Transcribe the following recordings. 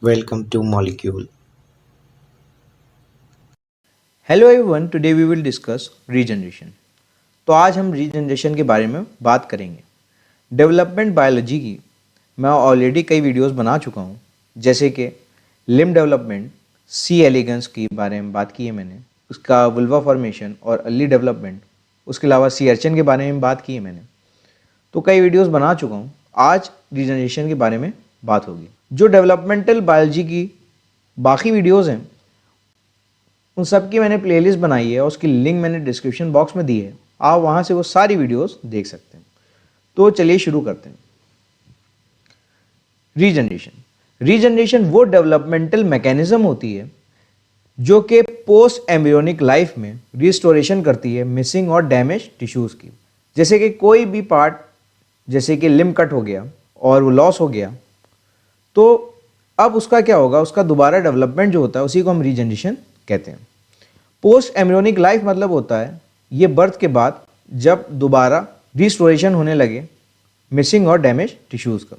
Welcome to Molecule. Hello everyone, today we will discuss regeneration. तो आज हम regeneration के बारे में बात करेंगे। डेवलपमेंट बायोलॉजी की मैं ऑलरेडी कई वीडियोस बना चुका हूँ, जैसे कि लिम्ब डेवलपमेंट, सी एलिगेंस के बारे में बात की है मैंने, उसका वुल्वा फॉर्मेशन और अर्ली डेवलपमेंट, उसके अलावा सी अर्चन के बारे में बात की है मैंने। तो कई वीडियोस बना चुका हूँ। आज रीजनरेशन के बारे में बात होगी। जो डेवलपमेंटल बायोलॉजी की बाकी वीडियोज़ हैं उन सब की मैंने प्लेलिस्ट बनाई है और उसकी लिंक मैंने डिस्क्रिप्शन बॉक्स में दी है। आप वहाँ से वो सारी वीडियोस देख सकते हैं। तो चलिए शुरू करते हैं। रीजनरेशन वो डेवलपमेंटल मैकेनिज्म होती है जो कि पोस्ट एम्ब्रियोनिक लाइफ में रिस्टोरेशन करती है मिसिंग और डैमेज टिश्यूज़ की। जैसे कि कोई भी पार्ट, जैसे कि लिम्ब कट हो गया और वो लॉस हो गया, तो अब उसका क्या होगा, उसका दोबारा डेवलपमेंट जो होता है उसी को हम रीजनरेशन कहते हैं। पोस्ट एम्ब्रियोनिक लाइफ मतलब होता है ये बर्थ के बाद जब दोबारा रिस्टोरेशन होने लगे मिसिंग और डैमेज टिश्यूज़ का।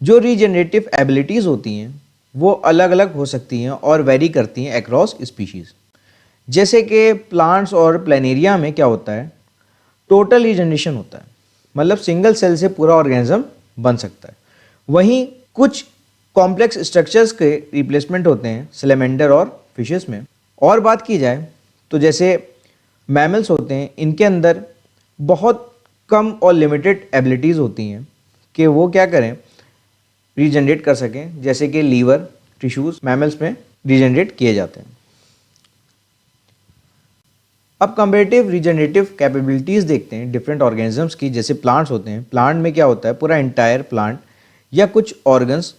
जो रीजनरेटिव एबिलिटीज़ होती हैं वो अलग अलग हो सकती हैं और वेरी करती हैं अक्रॉस स्पीशीज़। जैसे कि प्लांट्स और प्लेनेरिया में क्या होता है, टोटल रीजनरेशन होता है, मतलब सिंगल सेल से पूरा ऑर्गेनिज्म बन सकता है। वहीं कुछ कॉम्प्लेक्स स्ट्रक्चर्स के रिप्लेसमेंट होते हैं सैलमेंडर और फिशेस में। और बात की जाए तो जैसे मैमल्स होते हैं, इनके अंदर बहुत कम और लिमिटेड एबिलिटीज़ होती हैं कि वो क्या करें, रीजनरेट कर सकें। जैसे कि लीवर टिश्यूज़ मैमल्स में रीजनरेट किए जाते हैं। अब कंपेरेटिव रीजनरेटिव कैपेबिलिटीज़ देखते हैं डिफरेंट ऑर्गेनिजम्स की। जैसे प्लांट्स होते हैं, प्लांट में क्या होता है, पूरा इंटायर प्लांट या कुछ ऑर्गन्स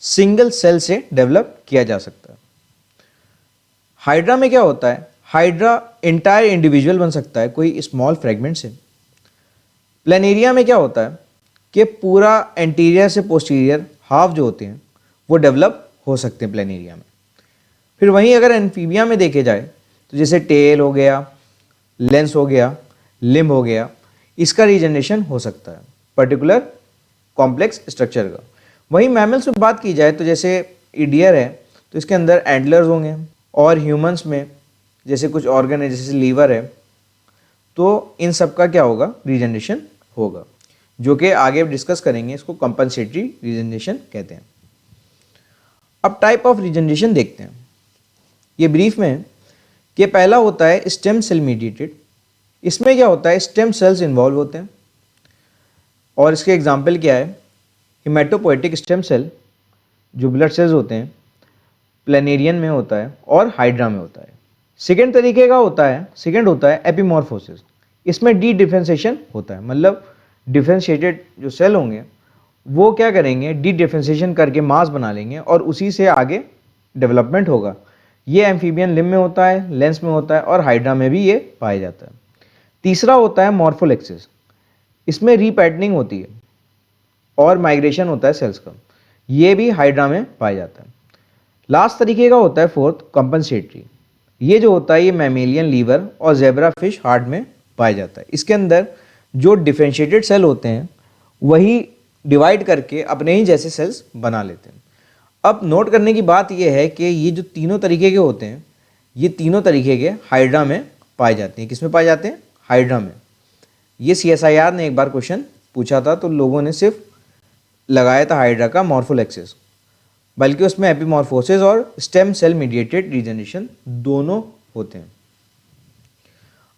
सिंगल सेल से डेवलप किया जा सकता है। हाइड्रा में क्या होता है, हाइड्रा इंटायर इंडिविजुअल बन सकता है कोई स्मॉल फ्रेगमेंट से। प्लेनेरिया में क्या होता है कि पूरा एंटीरियर से पोस्टीरियर हाफ जो होते हैं वो डेवलप हो सकते हैं प्लेनेरिया में। फिर वहीं अगर एम्फीबिया में देखे जाए तो जैसे टेल हो गया, लेंस हो गया, लिम्ब हो गया, इसका रीजनरेशन हो सकता है पर्टिकुलर कॉम्प्लेक्स स्ट्रक्चर का। वहीं मैमल्स में बात की जाए तो जैसे ईडियर है तो इसके अंदर एंडलर्स होंगे, और ह्यूमंस में जैसे कुछ ऑर्गन है जैसे लीवर है, तो इन सब का क्या होगा, रीजनरेशन होगा, जो कि आगे डिस्कस करेंगे। इसको कंपनसेटरी रीजनरेशन कहते हैं। अब टाइप ऑफ रीजनरेशन देखते हैं ये ब्रीफ में है कि पहला होता है स्टेम सेल मीडिएटेड। इसमें क्या होता है, स्टेम सेल्स इन्वॉल्व होते हैं और इसके एग्जाम्पल क्या है, हिमेटोपोएटिक स्टेम सेल जो ब्लड सेल्स होते हैं, प्लेनेरियन में होता है और हाइड्रा में होता है। सेकेंड तरीके का सेकेंड होता है एपिमॉर्फोसिस। इसमें डी डिफ्रेंशिएशन होता है, मतलब डिफ्रेंशिएटेड जो सेल होंगे वो क्या करेंगे, डी डिफ्रेंशिएशन करके मास बना लेंगे और उसी से आगे डेवलपमेंट होगा। ये एम्फीबियन लिम्ब में होता है, लेंस में होता है और हाइड्रा में भी ये पाया जाता है। तीसरा होता है मॉर्फोलेक्सिस। इसमें रीपैटर्निंग होती है और माइग्रेशन होता है सेल्स का, ये भी हाइड्रा में पाया जाता है। लास्ट तरीके का होता है फोर्थ कंपनसेटरी। ये जो होता है ये मैमेलियन लीवर और जेब्रा फिश हार्ट में पाया जाता है। इसके अंदर जो डिफरेंशिएटेड सेल होते हैं वही डिवाइड करके अपने ही जैसे सेल्स बना लेते हैं। अब नोट करने की बात यह है कि ये जो तीनों तरीके के होते हैं, ये तीनों तरीके के हाइड्रा में पाए जाते हैं। किस में पाए जाते हैं, हाइड्रा में। ये CSIR ने एक बार क्वेश्चन पूछा था तो लोगों ने सिर्फ लगाया था हाइड्रा का मॉर्फोलेक्सिस, बल्कि उसमें एपिमॉर्फोसिस और स्टेम सेल मीडिएटेड रीजनरेशन दोनों होते हैं।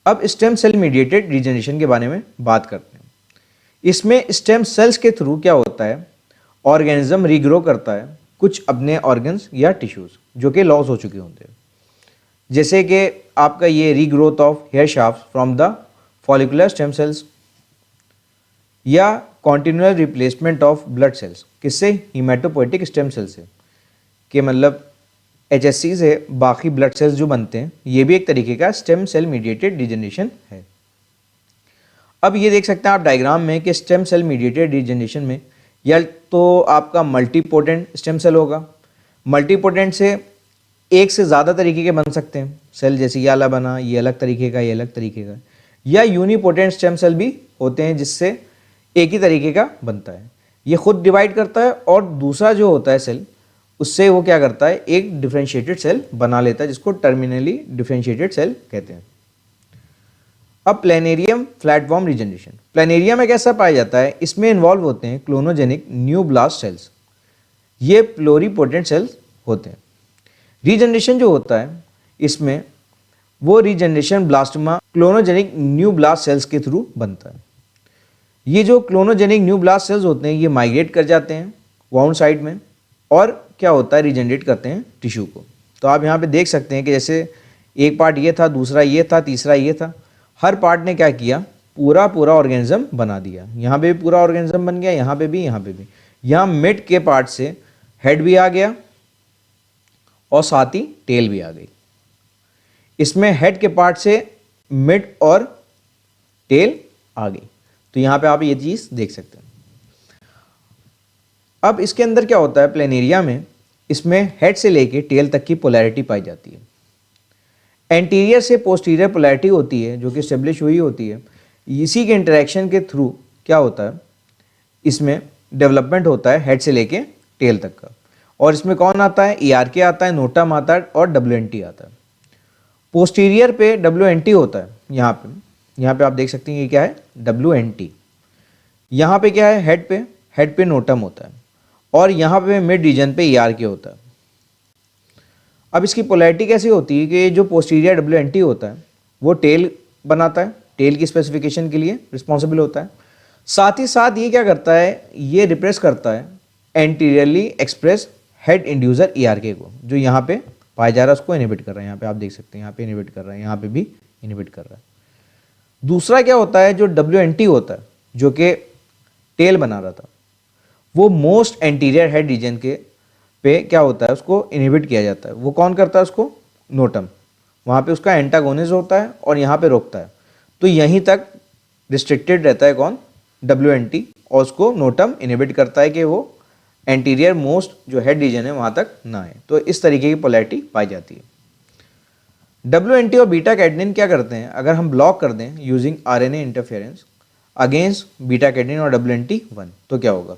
अब स्टेम सेल मीडिएटेड रीजनरेशन के बारे में बात करते हैं। इसमें स्टेम सेल्स के थ्रू क्या होता है, ऑर्गेनिज्म रीग्रो करता है कुछ अपने ऑर्गन्स या टिश्यूज जो कि लॉस हो चुके होते हैं। जैसे कि आपका ये regrowth of hair shaft from the follicular stem cells, या continual replacement of blood cells, किससे, हीमेटोपोएटिक स्टेम सेल से, कि मतलब HSC से बाकी ब्लड सेल्स जो बनते हैं, ये भी एक तरीके का स्टेम सेल मीडिएटेड रीजनरेशन है। अब ये देख सकते हैं आप डायग्राम में कि स्टेम सेल मीडिएटेड रीजनरेशन में या तो आपका मल्टीपोटेंट स्टेम सेल होगा। मल्टीपोटेंट से एक से ज़्यादा तरीके के बन सकते हैं सेल, जैसे ये वाला बना, ये अलग तरीके का, ये अलग तरीके का। या यूनिपोटेंट स्टेम सेल भी होते हैं जिससे एक ही तरीके का बनता है। ये खुद डिवाइड करता है और दूसरा जो होता है सेल उससे वो क्या करता है, एक डिफरेंशिएटेड सेल बना लेता है जिसको टर्मिनली डिफरेंशिएटेड सेल कहते हैं। अब प्लेनेरियम फ्लैटफॉर्म रीजनरेशन, प्लेनेरियम एक ऐसा पाया जाता है, इसमें इन्वॉल्व होते हैं क्लोनोजेनिक न्यू ब्लास्ट सेल्स, ये प्लोरीपोटेंट सेल्स होते हैं। रीजनरेशन जो होता है इसमें वो रीजनरेशन ब्लास्टमा क्लोनोजेनिक न्यू ब्लास्ट सेल्स के थ्रू बनता है। ये जो क्लोनोजेनिक न्यू ब्लास्ट सेल्स होते हैं ये माइग्रेट कर जाते हैं वाउंड साइड में और क्या होता है, रीजनरेट करते हैं टिश्यू को। तो आप यहाँ पे देख सकते हैं कि जैसे एक पार्ट ये था, दूसरा ये था, तीसरा ये था, हर पार्ट ने क्या किया, पूरा ऑर्गेनिज्म बना दिया। यहाँ पे भी पूरा ऑर्गेनिज्म बन गया, यहाँ पे भी, यहाँ पे भी। यहाँ मिड के पार्ट से हेड भी आ गया और साथ ही टेल भी आ गई। इसमें हेड के पार्ट से मिड और टेल आ गई। तो यहाँ पे आप ये चीज़ देख सकते हैं। अब इसके अंदर क्या होता है, प्लेनेरिया में इसमें हेड से लेके टेल तक की पोलैरिटी पाई जाती है। एंटीरियर से पोस्टीरियर पोलैरिटी होती है जो कि स्टेब्लिश हुई होती है। इसी के इंटरेक्शन के थ्रू क्या होता है, इसमें डेवलपमेंट होता है हेड से लेके टेल तक का। और इसमें कौन आता है, ERK आता है, नोटम आता है और WNT आता है। पोस्टीरियर पे WNT होता है, यहाँ पे आप देख सकते हैं ये क्या है, WNT। यहाँ पे क्या है, हेड पे नोटम होता है और यहाँ पे मिड रीजन पे ERK होता है। अब इसकी पोलैरिटी कैसी होती है कि जो पोस्टीरियर WNT होता है वो टेल बनाता है, टेल की स्पेसिफिकेशन के लिए रिस्पॉन्सिबल होता है। साथ ही साथ ये क्या करता है, ये रिप्रेस करता है anteriorly express head inducer ERK को, जो यहाँ पे पाया जा रहा है उसको इनहिबिट कर रहा है। यहाँ पे आप देख सकते हैं, यहाँ पे इनहिबिट कर रहा है, यहाँ पे भी इनहिबिट कर रहा है। दूसरा क्या होता है, जो WNT होता है जो कि टेल बना रहा था, वो मोस्ट एंटीरियर हेड रीजन के पे क्या होता है, उसको इनहिबिट किया जाता है। वो कौन करता है उसको, नोटम। वहाँ पे उसका एंटागोनिस्ट होता है और यहाँ पे रोकता है। तो यहीं तक रिस्ट्रिक्टेड रहता है कौन, WNT, और उसको नोटम इनहिबिट करता है कि वो एंटीरियर मोस्ट जो हेड रीजन है वहाँ तक ना आए। तो इस तरीके की पोलैरिटी पाई जाती है। WNT और बीटा कैडनिन क्या करते हैं, अगर हम ब्लॉक कर दें using RNA interference against beta catenin और WNT1 तो क्या होगा।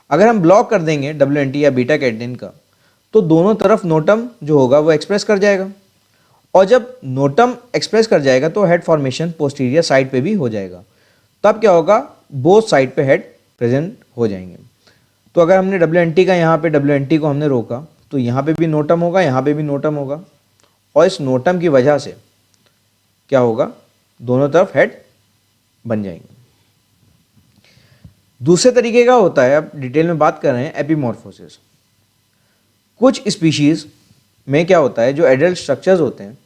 अगर हम ब्लॉक कर देंगे WNT या बीटा कैडनिन का तो दोनों तरफ नोटम जो होगा वो एक्सप्रेस कर जाएगा, और जब नोटम एक्सप्रेस कर जाएगा तो हेड फॉर्मेशन पोस्टीरियर साइड पे भी हो जाएगा। तब क्या होगा, बोथ साइड पे हेड प्रेजेंट हो जाएंगे। तो अगर हमने WNT का यहाँ पे WNT को हमने रोका तो यहाँ पे भी नोटम होगा, यहाँ पे भी नोटम होगा, और इस नोटम की वजह से क्या होगा, दोनों तरफ हेड बन जाएंगे। दूसरे तरीके का होता है, अब डिटेल में बात कर रहे हैं, एपीमॉर्फोसिस। कुछ स्पीशीज में क्या होता है, जो एडल्ट स्ट्रक्चर्स होते हैं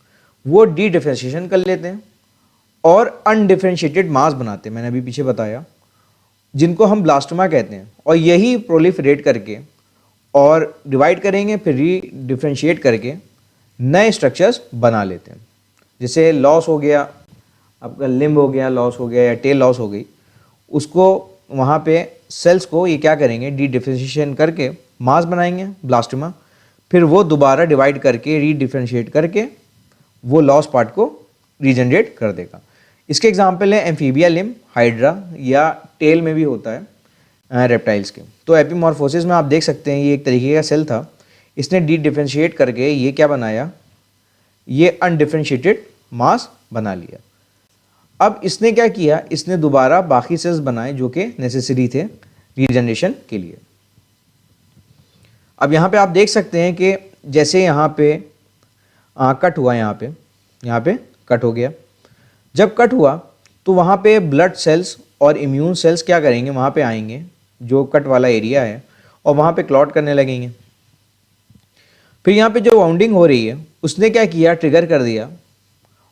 वो डी डिफरेंशिएशन कर लेते हैं और अनडिफरेंशिएटेड मास बनाते हैं, मैंने अभी पीछे बताया, जिनको हम ब्लास्टोमा कहते हैं। और यही प्रोलिफरेट करके और डिवाइड करेंगे, फिर री डिफरेंशिएट करके नए स्ट्रक्चर्स बना लेते हैं। जैसे लॉस हो गया, आपका लिम्ब हो गया, लॉस हो गया, या टेल लॉस हो गई, उसको वहाँ पे सेल्स को ये क्या करेंगे, डी डिफरेंशिएशन करके मास बनाएंगे ब्लास्टोमा, फिर वो दोबारा डिवाइड करके री डिफरेंशिएट करके वो लॉस पार्ट को रीजनरेट कर देगा। इसके एग्जाम्पल है एम्फीबिया लिम्ब, हाइड्रा, या टेल में भी होता है रेप्टाइल्स के। तो एपीमॉर्फोसिस में आप देख सकते हैं ये एक तरीके का सेल था, इसने डी डिफरेंशिएट करके ये क्या बनाया, ये अनडिफरेंशिएटेड मास बना लिया। अब इसने क्या किया, इसने दोबारा बाकी सेल्स बनाए जो कि नेसेसरी थे रीजनरेशन के लिए। अब यहाँ पे आप देख सकते हैं कि जैसे यहाँ पे कट हुआ, यहाँ पे कट हो गया। जब कट हुआ तो वहाँ पे ब्लड सेल्स और इम्यून सेल्स क्या करेंगे, वहाँ पे आएंगे जो कट वाला एरिया है, और वहाँ पे क्लॉट करने लगेंगे। फिर यहाँ पे जो वाउंडिंग हो रही है उसने क्या किया, ट्रिगर कर दिया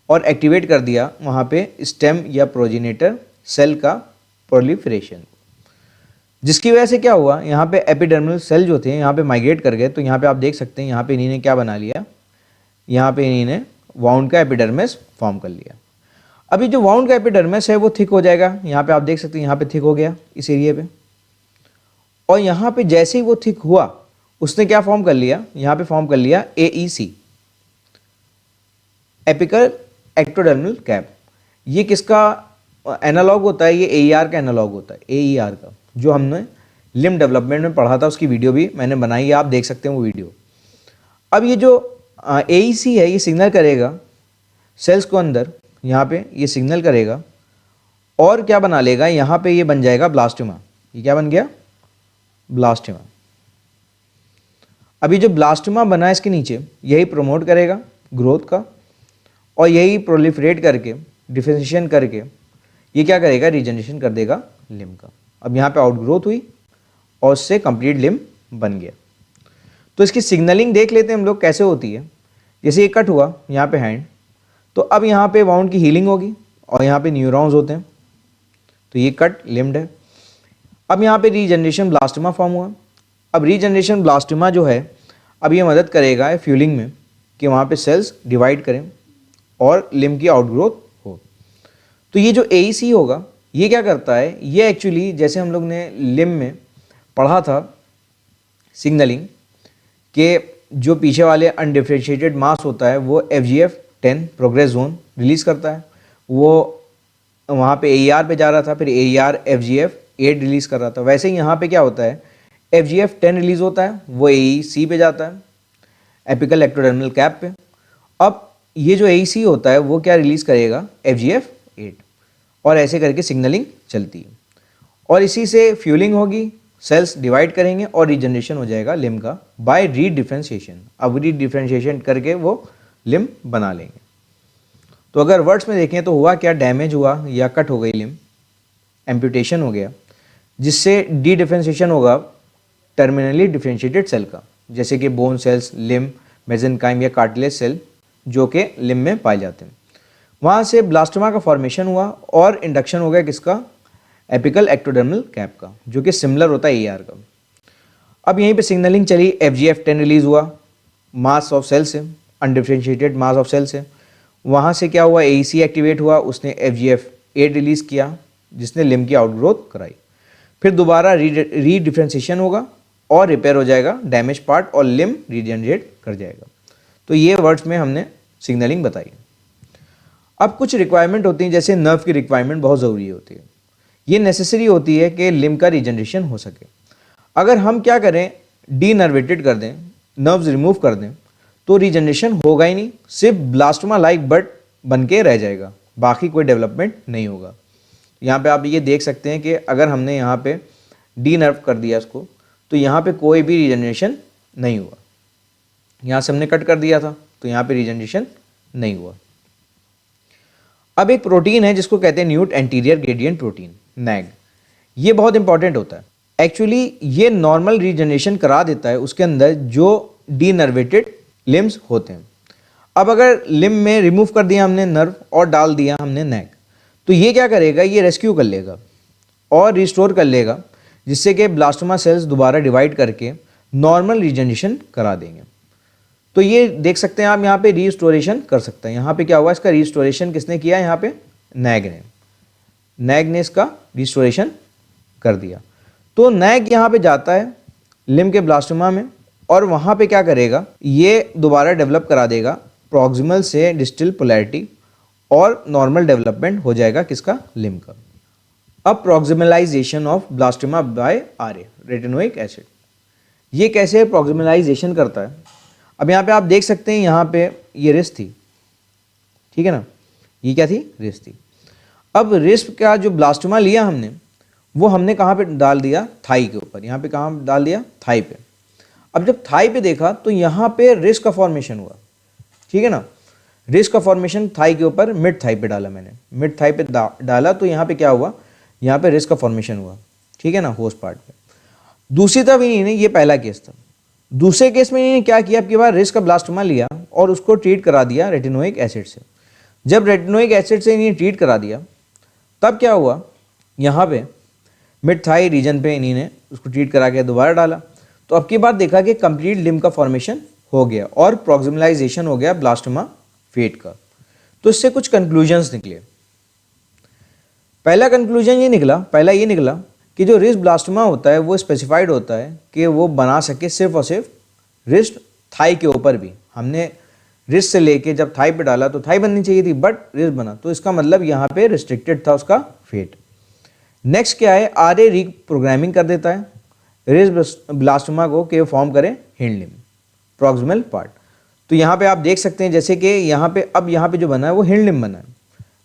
और एक्टिवेट कर दिया वहाँ पे स्टेम या प्रोजेनेटर सेल का प्रोलिफरेशन, जिसकी वजह से क्या हुआ, यहाँ पे एपिडर्मल सेल जो थे यहाँ पे माइग्रेट कर गए। तो यहाँ पे आप देख सकते हैं यहाँ पे इन्हीं ने क्या बना लिया, यहाँ पे इन्हीं ने वाउंड का एपिडर्मिस फॉर्म कर लिया। अभी जो वाउंड का एपिडर्मिस है वो थिक हो जाएगा, यहाँ पे आप देख सकते हैं यहाँ पे थिक हो गया इस एरिया पे, और यहाँ पे जैसे ही वो थिक हुआ उसने क्या फॉर्म कर लिया, यहाँ पे फॉर्म कर लिया AEC, एपिकल एक्टोडर्मल कैप। ये किसका एनालॉग होता है, ये AER का एनालॉग होता है, AER का, जो हमने लिम्ब डेवलपमेंट में पढ़ा था, उसकी वीडियो भी मैंने बनाई है, आप देख सकते हैं वो वीडियो। अब ये जो AEC है ये सिग्नल करेगा सेल्स को अंदर, यहाँ पे ये सिग्नल करेगा और क्या बना लेगा, यहाँ पे ये बन जाएगा ब्लास्टोमा। ये क्या बन गया, ब्लास्टोमा। अभी जो ब्लास्टोमा बना है इसके नीचे, यही प्रमोट करेगा ग्रोथ का और यही प्रोलिफरेट करके डिफरेंशिएशन करके ये क्या करेगा, रीजनरेशन कर देगा लिम्ब का। अब यहाँ पे आउटग्रोथ हुई और उससे कंप्लीट लिम्ब बन गया। तो इसकी सिग्नलिंग देख लेते हैं हम लोग कैसे होती है। जैसे ये कट हुआ यहाँ पे हैंड, तो अब यहाँ पे वाउंड की हीलिंग होगी और यहाँ पे न्यूरॉन्स होते हैं, तो ये कट लिम्ड है। अब यहाँ पे रीजनरेशन ब्लास्टोमा फॉर्म हुआ। अब रीजनरेशन ब्लास्टोमा जो है अब ये मदद करेगा फ्यूलिंग में कि वहाँ पे सेल्स डिवाइड करें और लिम्ब की आउटग्रोथ हो। तो ये जो AEC होगा ये क्या करता है, ये एक्चुअली जैसे हम लोग ने लिम्ब में पढ़ा था सिग्नलिंग के जो पीछे वाले अनडिफरेंशिएटेड मास होता है वो FGF10 प्रोग्रेस जोन रिलीज़ करता है, वो वहाँ पे AER पे जा रहा था, फिर AER FGF8 रिलीज़ कर रहा था। वैसे ही यहाँ पे क्या होता है, FGF10 रिलीज़ होता है, वो AEC पे जाता है, एपिकल एक्टोडर्मल कैप पे। अब ये जो AEC होता है वो क्या रिलीज़ करेगा, FGF8, और ऐसे करके सिग्नलिंग चलती है और इसी से फ्यूलिंग होगी, सेल्स डिवाइड करेंगे और रीजनरेशन हो जाएगा लिम्ब का बाय रीडिफरेंशिएशन। अब रीडिफरेंशिएशन करके वो लिम्ब बना लेंगे। तो अगर वर्ड्स में देखें तो हुआ क्या, डैमेज हुआ या कट हो गई लिम्ब, एम्पुटेशन हो गया, जिससे डी डिफरेंशिएशन होगा टर्मिनली डिफरेंशिएटेड सेल का, जैसे कि बोन सेल्स, लिम्ब, मेसेनकाइम या कार्टिलेज सेल जो कि लिम्ब में पाए जाते हैं। वहाँ से ब्लास्टोमा का फॉर्मेशन हुआ और इंडक्शन हो गया किसका, एपिकल एक्टोडर्मल कैप का, जो कि सिमिलर होता है AER का। अब यहीं पे सिग्नलिंग चली, FGF10 रिलीज हुआ मास ऑफ सेल से, अनडिफरेंशिएटेड मास ऑफ सेल से। वहाँ से क्या हुआ, AEC एक्टिवेट हुआ, उसने FGF8 रिलीज़ किया जिसने लिम्ब की आउटग्रोथ कराई। फिर दोबारा रीडिफरेंशिएशन होगा और रिपेयर हो जाएगा डैमेज पार्ट और लिम्ब रीजनरेट कर जाएगा। तो ये वर्ड्स में हमने सिग्नलिंग बताई। अब कुछ रिक्वायरमेंट होती हैं, जैसे नर्व की रिक्वायरमेंट बहुत ज़रूरी होती है। ये नेसेसरी होती है कि लिम्ब का रीजनरेशन हो सके। अगर हम क्या करें, डीनर्वेटेड कर दें, नर्व्स रिमूव कर दें, तो रीजनरेशन होगा ही नहीं, सिर्फ ब्लास्टोमा लाइक बट बन के रह जाएगा, बाकी कोई डेवलपमेंट नहीं होगा। यहाँ पे आप ये देख सकते हैं कि अगर हमने यहाँ पे डीनर्व कर दिया इसको, तो यहाँ पे कोई भी रीजनरेशन नहीं हुआ। यहाँ से हमने कट कर दिया था तो यहाँ पे रीजनरेशन नहीं हुआ। अब एक प्रोटीन है जिसको कहते हैं newt anterior gradient protein, NAG। ये बहुत इंपॉर्टेंट होता है। एक्चुअली ये नॉर्मल रीजनरेशन करा देता है उसके अंदर जो डीनर्वेटेड लिम्ब्स होते हैं। अब अगर लिम्ब में रिमूव कर दिया हमने नर्व और डाल दिया हमने NAG, तो ये क्या करेगा, ये रेस्क्यू कर लेगा और रिस्टोर कर लेगा, जिससे कि ब्लास्टोमा सेल्स दोबारा डिवाइड करके नॉर्मल रीजनरेशन करा देंगे। तो ये देख सकते हैं आप, यहाँ पे रिस्टोरेशन कर सकते हैं। यहाँ पे क्या हुआ, इसका रिस्टोरेशन किसने किया, यहाँ पे NAG ने इसका रिस्टोरेशन कर दिया। तो NAG यहाँ पे जाता है लिम्ब के ब्लास्टोमा में और वहाँ पे क्या करेगा, ये दोबारा डेवलप करा देगा प्रॉक्सिमल से डिस्टल पोलैरिटी और नॉर्मल डेवलपमेंट हो जाएगा किसका, लिम्ब का। अब proximalisation of blastema by RA, retinoic acid, ये कैसे प्रॉक्सिमलाइजेशन करता है। अब यहाँ पे आप देख सकते हैं, यहाँ पे ये रिस्ट थी, ठीक है ना, ये क्या थी, रिस्ट थी। अब रिस्ट का जो ब्लास्टोमा लिया हमने, वो हमने कहाँ पे डाल दिया, थाई के ऊपर। यहाँ पे कहाँ डाल दिया, थाई पे। अब जब थाई पे देखा तो यहाँ पे रिस्ट का फॉर्मेशन हुआ, ठीक है ना। रिस्ट का फॉर्मेशन थाई के ऊपर, मिड थाई पे डाला मैंने, मिड थाई पे डाला तो यहाँ पे क्या हुआ, यहाँ पे रिस्ट का फॉर्मेशन हुआ, ठीक है ना, होस्ट पार्ट पे। दूसरी तरफ इन्होंने, ये पहला केस था। दूसरे केस में इन्होंने क्या किया, आपके बाद रिस्ट का ब्लास्टोमा लिया और उसको ट्रीट करा दिया रेटिनोइक एसिड से। जब रेटिनोइक एसिड से इन्हें ट्रीट करा दिया, तब क्या हुआ, यहाँ पे मिड थाई रीजन पे इन्होंने उसको ट्रीट करा के दोबारा डाला, तो अब की बात देखा कि कंप्लीट लिम्ब का फॉर्मेशन हो गया और प्रॉक्सिमलाइजेशन हो गया ब्लास्टोमा फेट का। तो इससे कुछ कंक्लूजन्स निकले। पहला कंक्लूजन ये निकला कि जो रिस्ट ब्लास्टोमा होता है वो स्पेसिफाइड होता है कि वो बना सके सिर्फ और सिर्फ रिस्ट थाई के ऊपर भी। हमने रिस्ट से लेके जब थाई पे डाला तो थाई बननी चाहिए थी, बट रिस्ट बना, तो इसका मतलब यहाँ पे रिस्ट्रिक्टेड था उसका फेट। नेक्स्ट क्या है, RA रीप्रोग्रामिंग कर देता है रेस्ब्लास्टोमा को के फॉर्म करें हिंड लिम्ब प्रॉक्सिमल पार्ट। तो यहाँ पे आप देख सकते हैं जैसे कि यहाँ पे जो बना है वो हिंड लिम्ब बना है,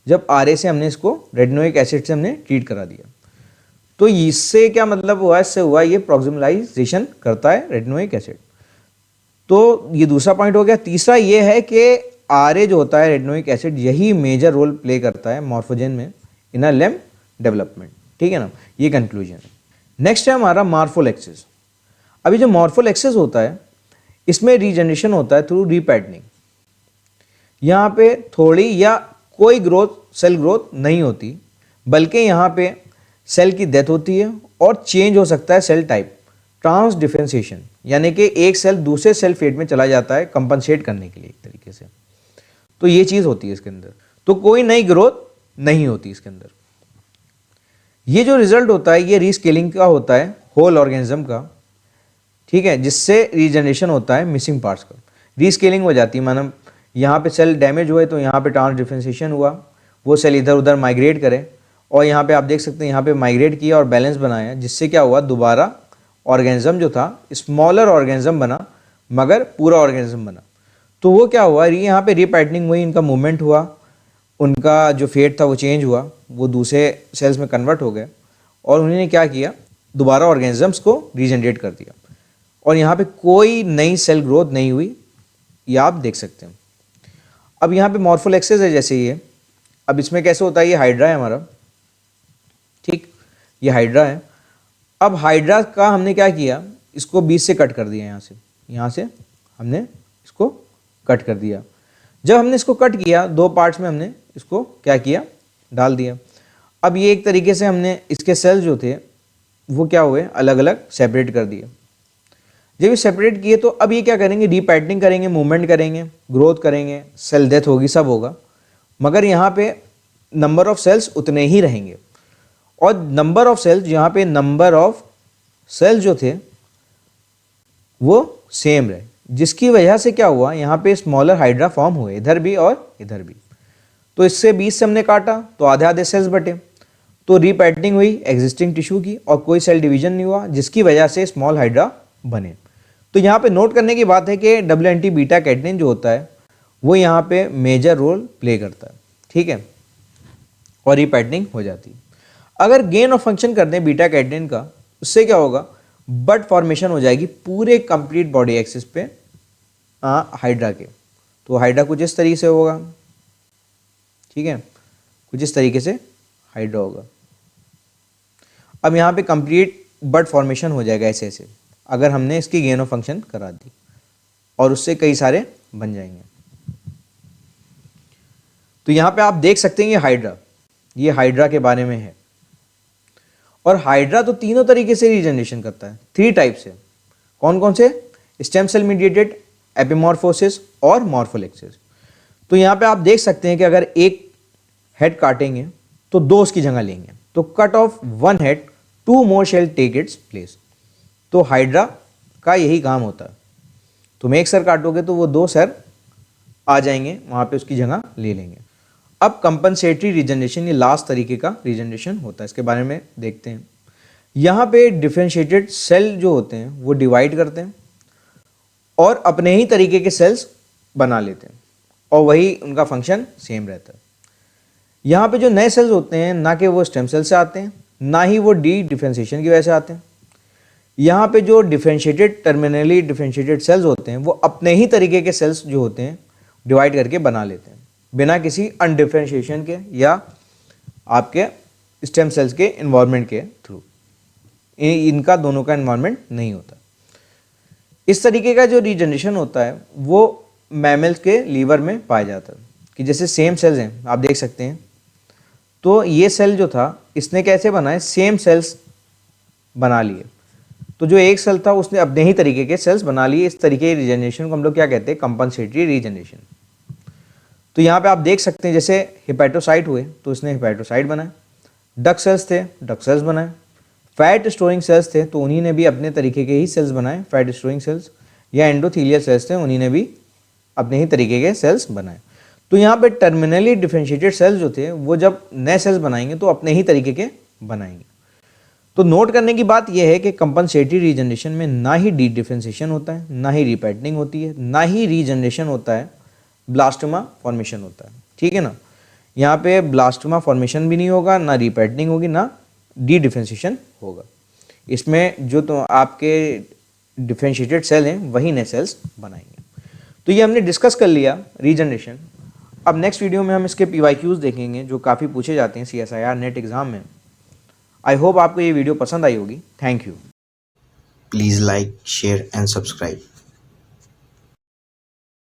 जब आरए से हमने इसको रेटिनोइक एसिड से हमने ट्रीट करा दिया। तो इससे क्या मतलब हुआ, इससे हुआ ये प्रॉक्सिमलाइजेशन करता है रेटिनोइक एसिड। तो ये दूसरा पॉइंट हो गया। तीसरा ये है कि आरए जो होता है रेटिनोइक एसिड, यही मेजर रोल प्ले करता है मॉर्फोजेन में इनर लिम्ब डेवलपमेंट, ठीक है ना, ये कंक्लूजन है। नेक्स्ट है हमारा मॉर्फोलेक्सिस। अभी जो मॉर्फोलेक्सिस होता है इसमें रीजनरेशन होता है थ्रू रीपैटर्निंग। यहाँ पे थोड़ी या कोई सेल ग्रोथ नहीं होती, बल्कि यहाँ पे सेल की डेथ होती है और चेंज हो सकता है सेल टाइप, ट्रांस डिफरेंशिएशन, यानी कि एक सेल दूसरे सेल फेट में चला जाता है कंपनसेट करने के लिए एक तरीके से। तो ये चीज़ होती है इसके अंदर, तो कोई नई ग्रोथ नहीं होती इसके अंदर। ये जो रिजल्ट होता है ये रीस्केलिंग का होता है होल ऑर्गेनिज्म का, ठीक है, जिससे रीजनरेशन होता है मिसिंग पार्ट्स का। रीस्केलिंग हो जाती है, मानो यहाँ पे सेल डैमेज हुए तो यहाँ पे ट्रांस डिफरेंशिएशन हुआ, वो सेल इधर उधर माइग्रेट करे, और यहाँ पे आप देख सकते हैं यहाँ पे माइग्रेट किया और बैलेंस बनाया, जिससे क्या हुआ, दोबारा ऑर्गेनिज्म जो था स्मॉलर ऑर्गेनिज्म बना मगर पूरा ऑर्गेनिज्म बना। तो वो क्या हुआ, यहाँ पे रीपैटर्निंग हुई, इनका मूवमेंट हुआ, उनका जो फेट था वो चेंज हुआ, वो दूसरे सेल्स में कन्वर्ट हो गए, और उन्होंने क्या किया, दोबारा ऑर्गेनिजम्स को रीजनरेट कर दिया, और यहाँ पे कोई नई सेल ग्रोथ नहीं हुई, ये आप देख सकते हैं। अब यहाँ पे मॉर्फोलेक्सिस है जैसे ये, अब इसमें कैसे होता है, ये हाइड्रा है हमारा, ठीक, ये हाइड्रा है। अब हाइड्रा का हमने क्या किया, इसको बीच से कट कर दिया, यहाँ से हमने इसको कट कर दिया। जब हमने इसको कट किया, दो पार्ट्स में हमने इसको क्या किया, डाल दिया। अब ये एक तरीके से हमने इसके सेल्स जो थे वो क्या हुए, अलग अलग सेपरेट कर दिए। जब ये सेपरेट किए तो अब ये क्या करेंगे, रीपैटर्निंग करेंगे, मूवमेंट करेंगे, ग्रोथ करेंगे, सेल डेथ होगी, सब होगा, मगर यहाँ पे नंबर ऑफ सेल्स उतने ही रहेंगे। और नंबर ऑफ सेल्स, यहाँ पे नंबर ऑफ सेल्स जो थे वो सेम रहे, जिसकी वजह से क्या हुआ, यहाँ पे स्मॉलर हाइड्रा फॉर्म हुए, इधर भी और इधर भी। तो इससे 20 से हमने काटा तो आधे आधे सेल्स बटे, तो रीपैटर्निंग हुई एग्जिस्टिंग टिश्यू की, और कोई सेल डिवीजन नहीं हुआ, जिसकी वजह से स्मॉल हाइड्रा बने। तो यहाँ पे नोट करने की बात है कि W N T beta catenin जो होता है वो यहाँ पे मेजर रोल प्ले करता है, ठीक है, और रीपैटर्निंग हो जाती है। अगर गेन ऑफ फंक्शन कर दें बीटा कैटनिन का, उससे क्या होगा, बड फॉर्मेशन हो जाएगी पूरे कंप्लीट बॉडी एक्सिस पे हाइड्रा के। तो हाइड्रा कुछ इस तरीके से होगा, ठीक है, कुछ इस तरीके से हाइड्रा होगा। अब यहाँ पे कंप्लीट बड फॉर्मेशन हो जाएगा ऐसे ऐसे, अगर हमने इसकी गेन ऑफ फंक्शन करा दी, और उससे कई सारे बन जाएंगे। तो यहाँ पे आप देख सकते हैं ये हाइड्रा के बारे में है। और हाइड्रा तो तीनों तरीके से रीजनरेशन करता है, 3 टाइप से। कौन कौन से, स्टेम सेल मीडिएटेड, एपिमॉर्फोसिस और मॉर्फोलेक्सिस। तो यहाँ पे आप देख सकते हैं कि अगर एक हेड काटेंगे तो 2 उसकी जगह लेंगे, तो कट ऑफ 1 हेड 2 मोर शेल टेक इट्स प्लेस। तो हाइड्रा का यही काम होता है, तुम एक सर काटोगे तो वो 2 सर आ जाएंगे, वहाँ पे उसकी जगह ले लेंगे। अब कंपनसेटरी रीजनरेशन, ये लास्ट तरीके का रीजनरेशन होता है, इसके बारे में देखते हैं। यहाँ पे डिफरेंशिएटेड सेल जो होते हैं वो डिवाइड करते हैं और अपने ही तरीके के सेल्स बना लेते हैं, और वही उनका फंक्शन सेम रहता है। यहाँ पे जो नए सेल्स होते हैं, ना कि वो स्टेम सेल से आते हैं, ना ही वो डी डिफरेंशिएशन की वजह से आते हैं। यहाँ पे जो डिफरेंशिएटेड, टर्मिनली डिफरेंशिएटेड सेल्स होते हैं वो अपने ही तरीके के सेल्स जो होते हैं डिवाइड करके बना लेते हैं, बिना किसी अनडिफरेंशिएशन के या आपके स्टेम सेल्स के इन्वॉल्वमेंट के थ्रू। इनका दोनों का इन्वॉल्वमेंट नहीं होता। इस तरीके का जो रीजनरेशन होता है वो मैमल्स के लीवर में पाया जाता है, कि जैसे सेम सेल्स हैं, आप देख सकते हैं। तो ये सेल जो था इसने कैसे बनाए, सेम सेल्स बना लिए। तो जो एक सेल था उसने अपने ही तरीके के सेल्स बना लिए। इस तरीके के रीजनरेशन को हम लोग क्या कहते हैं, कंपनसेटरी रीजनरेशन। तो यहाँ पे आप देख सकते हैं जैसे हेपेटोसाइट हुए तो इसने हेपेटोसाइट बनाए, डक सेल्स थे डक सेल्स बनाए, फैट स्टोरिंग सेल्स थे तो उन्हीं ने भी अपने तरीके के ही सेल्स बनाए, फैट स्टोरिंग सेल्स, या एंडोथीलियल सेल्स थे उन्हीं ने भी अपने ही तरीके के सेल्स बनाए। तो यहाँ पे टर्मिनली डिफरेंशिएटेड सेल्स जो थे वो जब नए सेल्स बनाएंगे तो अपने ही तरीके के बनाएंगे। तो नोट करने की बात यह है कि कंपनसेटरी रीजनरेशन में ना ही डी डिफरेंशिएशन होता है, ना ही रिपैटनिंग होती है, ना ही रीजनरेशन होता है, ब्लास्टोमा फॉर्मेशन होता है। ठीक है ना, यहाँ पे ब्लास्टोमा फॉर्मेशन भी नहीं होगा, ना रिपैटनिंग होगी, ना डी डिफरेंशिएशन होगा। इसमें जो तो आपके डिफरेंशिएटेड सेल हैं वही नए सेल्स बनाएंगे। तो ये हमने डिस्कस कर लिया रीजनरेशन। अब नेक्स्ट वीडियो में हम इसके PYQs देखेंगे जो काफ़ी पूछे जाते हैं CSIR नेट एग्जाम में। आई होप आपको ये वीडियो पसंद आई होगी। Thank you. Please like, share and subscribe.